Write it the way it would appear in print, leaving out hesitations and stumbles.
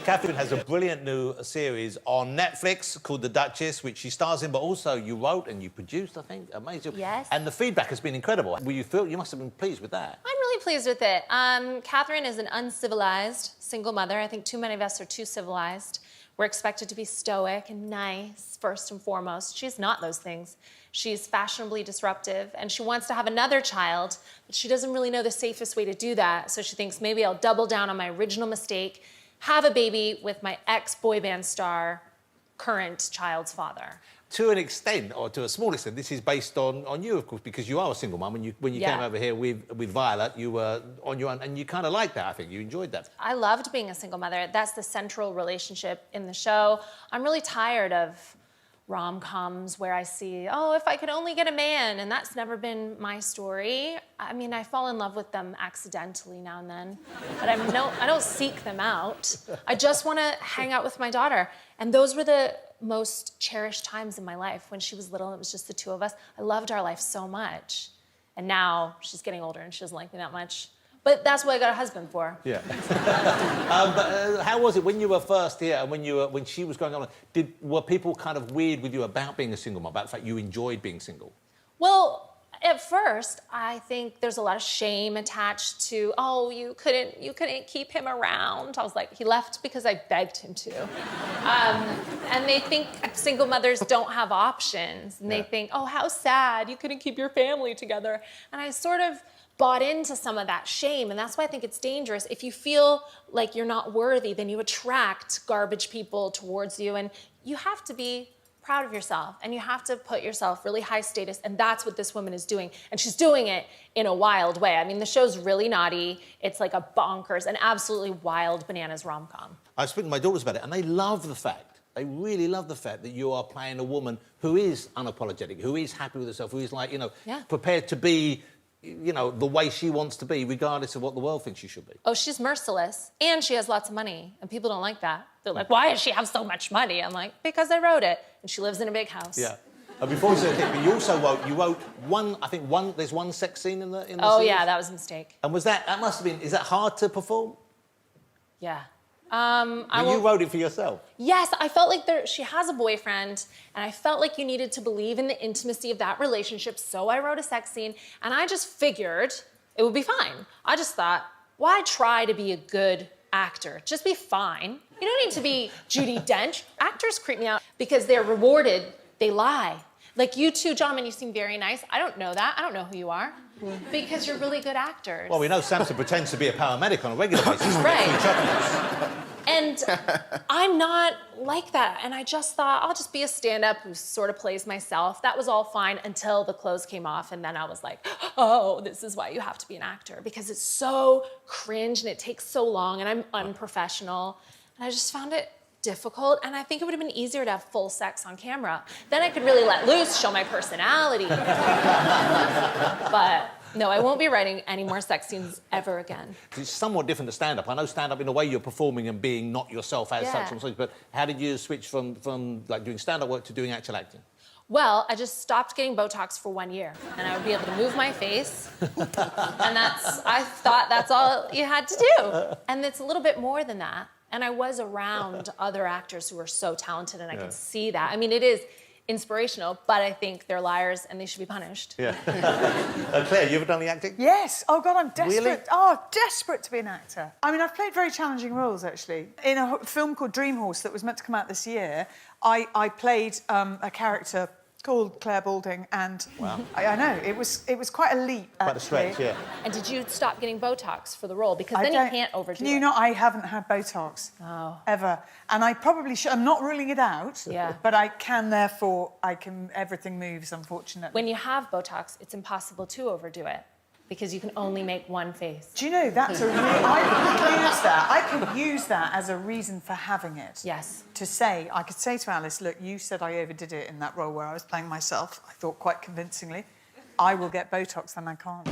Katherine has a brilliant new series on Netflix called The Duchess, which she stars in, but also you wrote and you produced, I think. Amazing. Yes. And the feedback has been incredible. You must have been pleased with that. I'm really pleased with it. Katherine is an uncivilized single mother. I think too many of us are too civilized. We're expected to be stoic and nice, first and foremost. She's not those things. She's fashionably disruptive, and she wants to have another child, but she doesn't really know the safest way to do that. So she thinks, maybe I'll double down on my original mistake, have a baby with my ex-boy band star, current child's father. To an extent, or to a small extent, this is based on you, of course, because you are a single mum. When you came over here with Violet, you were on your own, and you kind of liked that, I think. You enjoyed that. I loved being a single mother. That's the central relationship in the show. I'm really tired of rom-coms where I see, oh, if I could only get a man, and that's never been my story. I mean, I fall in love with them accidentally now and then, but I don't seek them out. I just want to hang out with my daughter. And those were the most cherished times in my life. When she was little, it was just the two of us. I loved our life so much. And now she's getting older and she doesn't like me that much. But that's what I got a husband for. Yeah. How was it when you were first here and when she was going on? Were people kind of weird with you about being a single mum, about the fact you enjoyed being single? Well, at first, I think there's a lot of shame attached to, oh, you couldn't keep him around. I was like, he left because I begged him to. And they think single mothers don't have options. And they think, oh, how sad, you couldn't keep your family together. And I sort of bought into some of that shame, and that's why I think it's dangerous. If you feel like you're not worthy, then you attract garbage people towards you, and you have to be proud of yourself, and you have to put yourself really high status, and that's what this woman is doing, and she's doing it in a wild way. I mean, the show's really naughty. It's like a bonkers, an absolutely wild bananas rom-com. I was speaking to my daughters about it, and they love the fact, they really love the fact that you are playing a woman who is unapologetic, who is happy with herself, who is like, prepared to be, the way she wants to be, regardless of what the world thinks she should be. Oh, she's merciless, and she has lots of money, and people don't like that. They're like, why does she have so much money? I'm like, because I wrote it, and she lives in a big house. Yeah. Before we say but you also wrote there's one sex scene in the series? Oh, yeah, that was a mistake. And that must have been, is that hard to perform? Yeah. You wrote it for yourself? Yes, I felt like she has a boyfriend, and I felt like you needed to believe in the intimacy of that relationship, so I wrote a sex scene, and I just figured it would be fine. I just thought, why try to be a good actor? Just be fine. You don't need to be Judi Dench. Actors creep me out because they're rewarded, they lie. Like you two, gentlemen, you seem very nice. I don't know that. I don't know who you are. Because you're really good actors. Well, we know Samson pretends to be a paramedic on a regular basis. Right. And I'm not like that. And I just thought, I'll just be a stand-up who sort of plays myself. That was all fine until the clothes came off. And then I was like, oh, this is why you have to be an actor. Because it's so cringe and it takes so long and I'm unprofessional. And I just found it difficult, and I think it would have been easier to have full sex on camera. Then I could really let loose, show my personality. But no, I won't be writing any more sex scenes ever again. It's somewhat different to stand-up. I know stand-up in a way you're performing and being not yourself as such on stage, but how did you switch from like doing stand-up work to doing actual acting? Well, I just stopped getting Botox for 1 year, and I would be able to move my face, and I thought that's all you had to do. And it's a little bit more than that. And I was around other actors who were so talented, and I could see that. I mean, it is inspirational, but I think they're liars and they should be punished. Yeah. Claire, you ever done the acting? Yes. Oh, God, I'm desperate. Really? Oh, desperate to be an actor. I mean, I've played very challenging roles, actually. In a film called Dream Horse that was meant to come out this year, I played a character called Claire Balding, and I know, it was quite a leap, actually. Quite a stretch, yeah. And did you stop getting Botox for the role? Because then you can't overdo it. You know, I haven't had Botox. Oh. Ever. And I probably should. I'm not ruling it out. Yeah. But I can, therefore, everything moves, unfortunately. When you have Botox, it's impossible to overdo it, because you can only make one face. Do you know, that's a I could use that as a reason for having it. Yes. I could say to Alice, look, you said I overdid it in that role where I was playing myself, I thought quite convincingly. I will get Botox, and I can't.